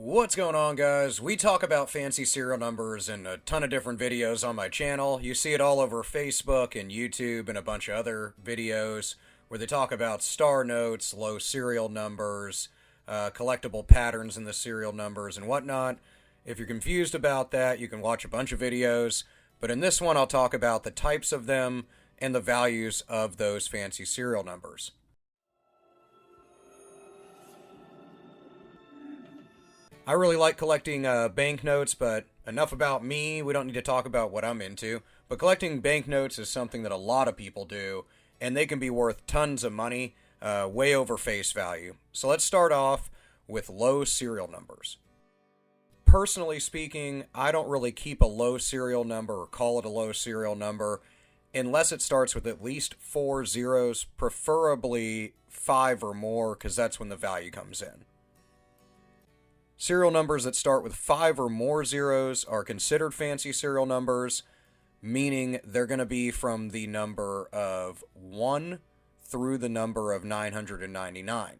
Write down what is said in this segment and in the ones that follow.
What's going on, guys? We talk about fancy serial numbers in a ton of different videos on my channel. You see it all over Facebook and YouTube and a bunch of other videos where they talk about star notes, low serial numbers, collectible patterns in the serial numbers, and whatnot. If you're confused about that, you can watch a bunch of videos. But in this one, I'll talk about the types of them and the values of those fancy serial numbers. I really like collecting banknotes, but enough about me. We don't need to talk about what I'm into. But collecting banknotes is something that a lot of people do, and they can be worth tons of money, way over face value. So let's start off with low serial numbers. Personally speaking, I don't really keep a low serial number or call it a low serial number unless it starts with at least 4 zeros, preferably 5 or more, because that's when the value comes in. Serial numbers that start with 5 or more zeros are considered fancy serial numbers, meaning they're going to be from the number of 1 through the number of 999.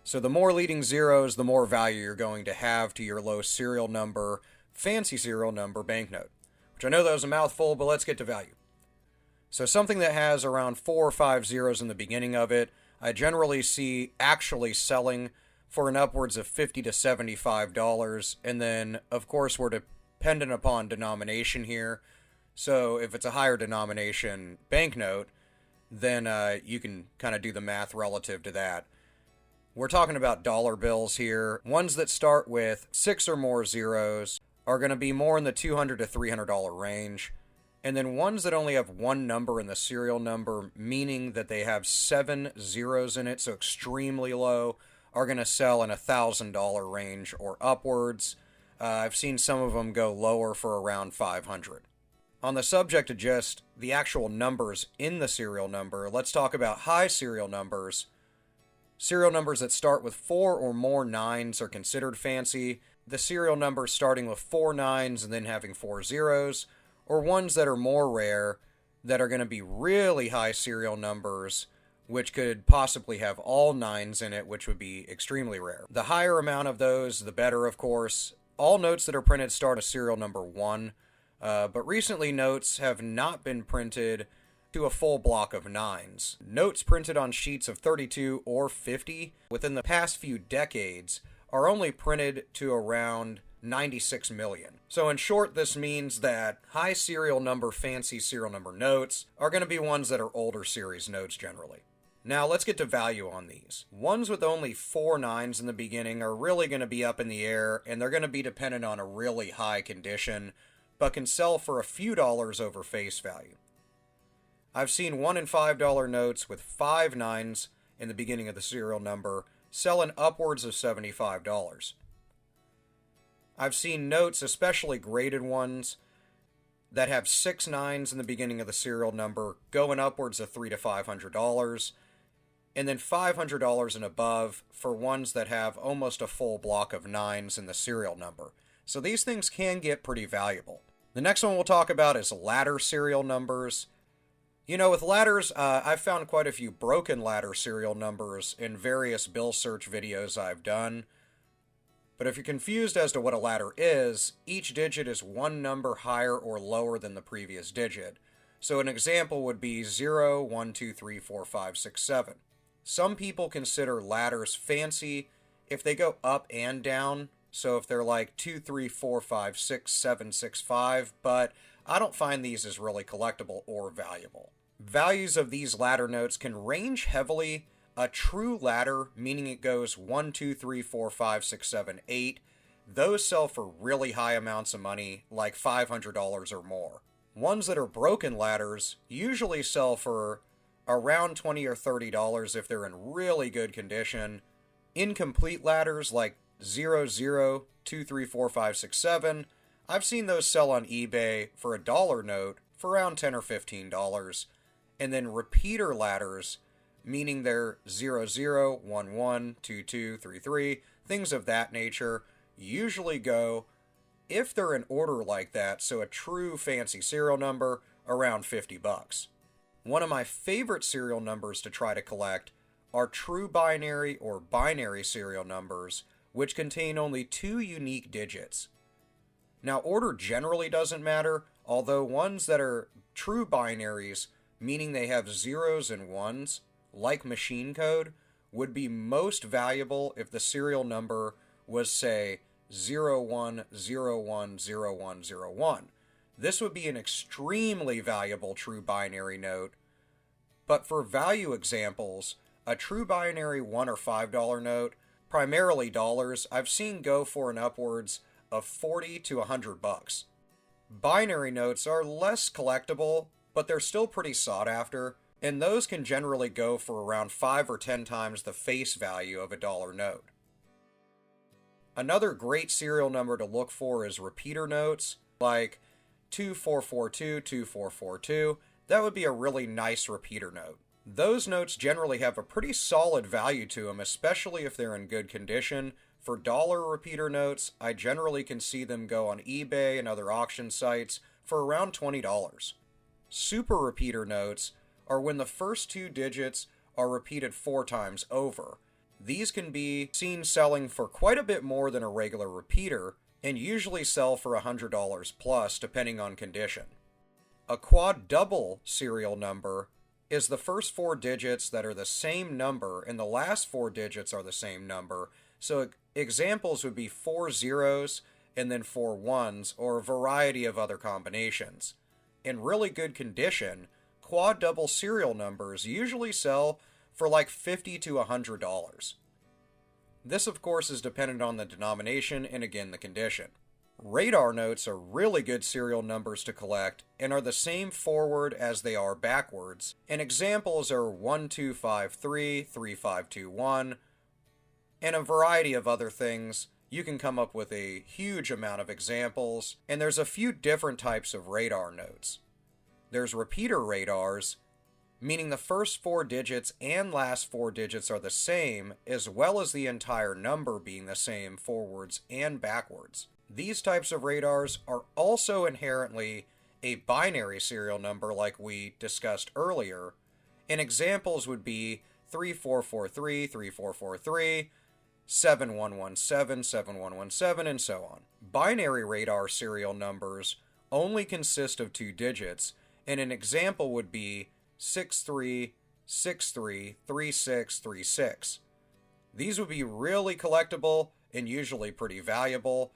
So the more leading zeros, the more value you're going to have to your low serial number, fancy serial number banknote. Which I know that was a mouthful, but let's get to value. So something that has around 4 or 5 zeros in the beginning of it, I generally see actually selling for an upwards of $50 to $75, and then, of course, we're dependent upon denomination here. So if it's a higher denomination banknote, then you can kind of do the math relative to that. We're talking about dollar bills here. Ones that start with 6 or more zeros are going to be more in the $200 to $300 range. And then ones that only have one number in the serial number, meaning that they have 7 zeros in it, so extremely low, are going to sell in $1,000 range or upwards. I've seen some of them go lower for around $500. On the subject of just the actual numbers in the serial number, let's talk about high serial numbers. Serial numbers that start with 4 or more nines are considered fancy. The serial numbers starting with 4 nines and then having 4 zeros, or ones that are more rare that are going to be really high serial numbers, which could possibly have all nines in it, which would be extremely rare. The higher amount of those, the better, of course. All notes that are printed start at serial number 1, but recently notes have not been printed to a full block of nines. Notes printed on sheets of 32 or 50 within the past few decades are only printed to around 96 million. So in short, this means that high serial number fancy serial number notes are going to be ones that are older series notes generally. Now let's get to value on these. Ones with only 4 nines in the beginning are really going to be up in the air, and they're going to be dependent on a really high condition, but can sell for a few dollars over face value. I've seen $1 and $5 notes with 5 nines in the beginning of the serial number selling upwards of $75. I've seen notes, especially graded ones, that have 6 nines in the beginning of the serial number going upwards of $300 to $500. And then $500 and above for ones that have almost a full block of nines in the serial number. So these things can get pretty valuable. The next one we'll talk about is ladder serial numbers. You know, with ladders, I've found quite a few broken ladder serial numbers in various bill search videos I've done. But if you're confused as to what a ladder is, each digit is one number higher or lower than the previous digit. So an example would be 0, 1, 2, 3, 4, 5, 6, 7. Some people consider ladders fancy if they go up and down, so if they're like 2, 3, 4, 5, 6, 7, 6, 5, but I don't find these as really collectible or valuable. Values of these ladder notes can range heavily. A true ladder, meaning it goes 1, 2, 3, 4, 5, 6, 7, 8, those sell for really high amounts of money, like $500 or more. Ones that are broken ladders usually sell for around $20 or $30 if they're in really good condition. Incomplete ladders like 0, 0, 2, 3, 4, 5, 6, 7, I've seen those sell on eBay for a dollar note for around $10 or $15. And then repeater ladders, meaning they're 0, 0, 1, 1, 2, 2, 3, 3, things of that nature, usually go, if they're in order like that, so a true fancy serial number, around $50. One of my favorite serial numbers to try to collect are true binary or binary serial numbers, which contain only 2 unique digits. Now, order generally doesn't matter, although ones that are true binaries, meaning they have zeros and ones, like machine code, would be most valuable if the serial number was, say, 01010101. This would be an extremely valuable true binary note, but for value examples, a true binary $1 or $5 note, primarily dollars, I've seen go for an upwards of 40 to $100. Binary notes are less collectible, but they're still pretty sought after, and those can generally go for around 5 or 10 times the face value of a dollar note. Another great serial number to look for is repeater notes, like 2442, 2442. That would be a really nice repeater note. Those notes generally have a pretty solid value to them, especially if they're in good condition. For dollar repeater notes, I generally can see them go on eBay and other auction sites for around $20. Super repeater notes are when the first 2 digits are repeated 4 times over. These can be seen selling for quite a bit more than a regular repeater, and usually sell for $100 plus, depending on condition. A quad double serial number is the first 4 digits that are the same number and the last 4 digits are the same number. So examples would be 4 zeros and then 4 ones, or a variety of other combinations. In really good condition, quad double serial numbers usually sell for like $50 to $100. This, of course, is dependent on the denomination and, again, the condition. Radar notes are really good serial numbers to collect and are the same forward as they are backwards, and examples are 1253, 3521, and a variety of other things. You can come up with a huge amount of examples, and there's a few different types of radar notes. There's repeater radars, meaning the first 4 digits and last 4 digits are the same, as well as the entire number being the same forwards and backwards. These types of radars are also inherently a binary serial number like we discussed earlier, and examples would be 3443, 3443, 7117, 7117, and so on. Binary radar serial numbers only consist of 2 digits, and an example would be 63633636. These would be really collectible and usually pretty valuable.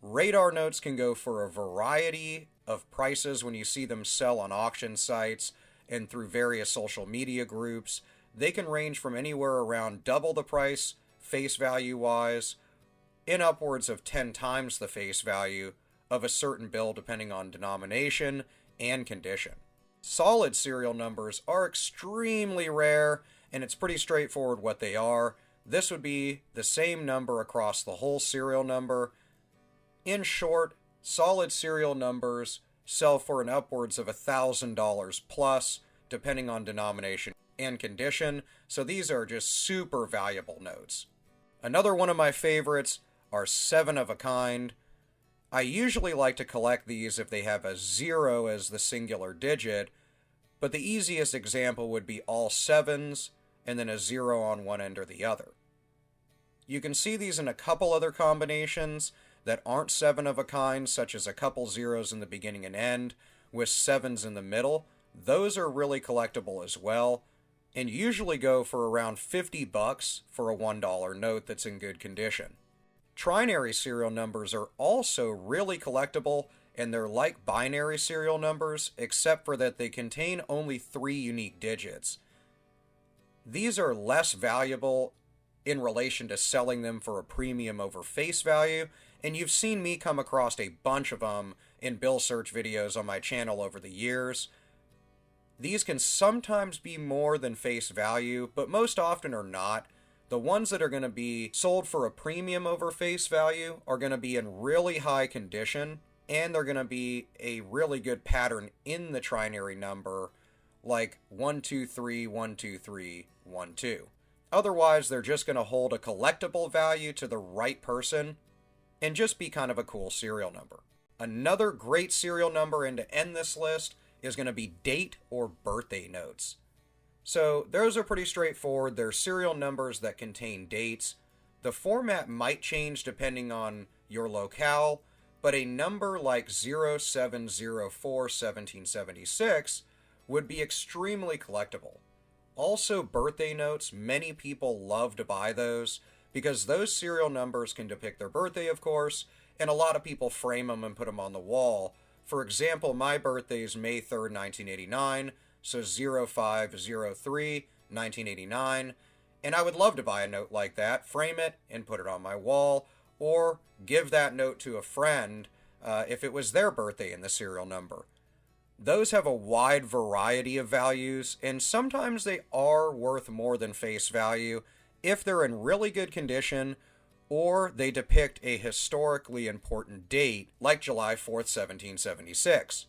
Radar notes can go for a variety of prices when you see them sell on auction sites and through various social media groups. They can range from anywhere around double the price, face value wise, in upwards of 10 times the face value of a certain bill depending on denomination and condition. Solid serial numbers are extremely rare, and it's pretty straightforward what they are. This would be the same number across the whole serial number. In short, solid serial numbers sell for an upwards of $1,000 plus, depending on denomination and condition, so these are just super valuable notes. Another one of my favorites are 7 of a kind. I usually like to collect these if they have a 0 as the singular digit, but the easiest example would be all 7s and then a 0 on one end or the other. You can see these in a couple other combinations that aren't 7 of a kind, such as a couple zeros in the beginning and end with 7s in the middle. Those are really collectible as well, and usually go for around $50 for a $1 note that's in good condition. Trinary serial numbers are also really collectible, and they're like binary serial numbers, except for that they contain only 3 unique digits. These are less valuable in relation to selling them for a premium over face value, and you've seen me come across a bunch of them in bill search videos on my channel over the years. These can sometimes be more than face value, but most often are not. The ones that are going to be sold for a premium over face value are going to be in really high condition, and they're going to be a really good pattern in the trinary number, like 123, 123, 12. Otherwise, they're just going to hold a collectible value to the right person and just be kind of a cool serial number. Another great serial number, and to end this list, is going to be date or birthday notes. So those are pretty straightforward. They're serial numbers that contain dates. The format might change depending on your locale, but a number like 07041776 would be extremely collectible. Also, birthday notes, many people love to buy those because those serial numbers can depict their birthday, of course, and a lot of people frame them and put them on the wall. For example, my birthday is May 3rd, 1989, so 0503, 1989, and I would love to buy a note like that, frame it, and put it on my wall, or give that note to a friend if it was their birthday and the serial number. Those have a wide variety of values, and sometimes they are worth more than face value if they're in really good condition or they depict a historically important date like July 4th, 1776.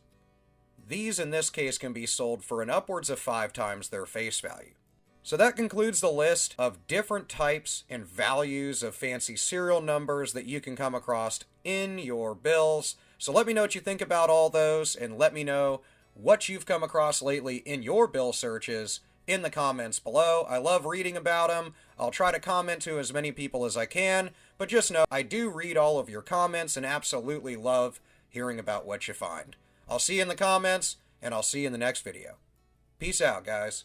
These in this case can be sold for an upwards of 5 times their face value. So that concludes the list of different types and values of fancy serial numbers that you can come across in your bills. So let me know what you think about all those, and let me know what you've come across lately in your bill searches in the comments below. I love reading about them. I'll try to comment to as many people as I can, but just know I do read all of your comments and absolutely love hearing about what you find. I'll see you in the comments, and I'll see you in the next video. Peace out, guys.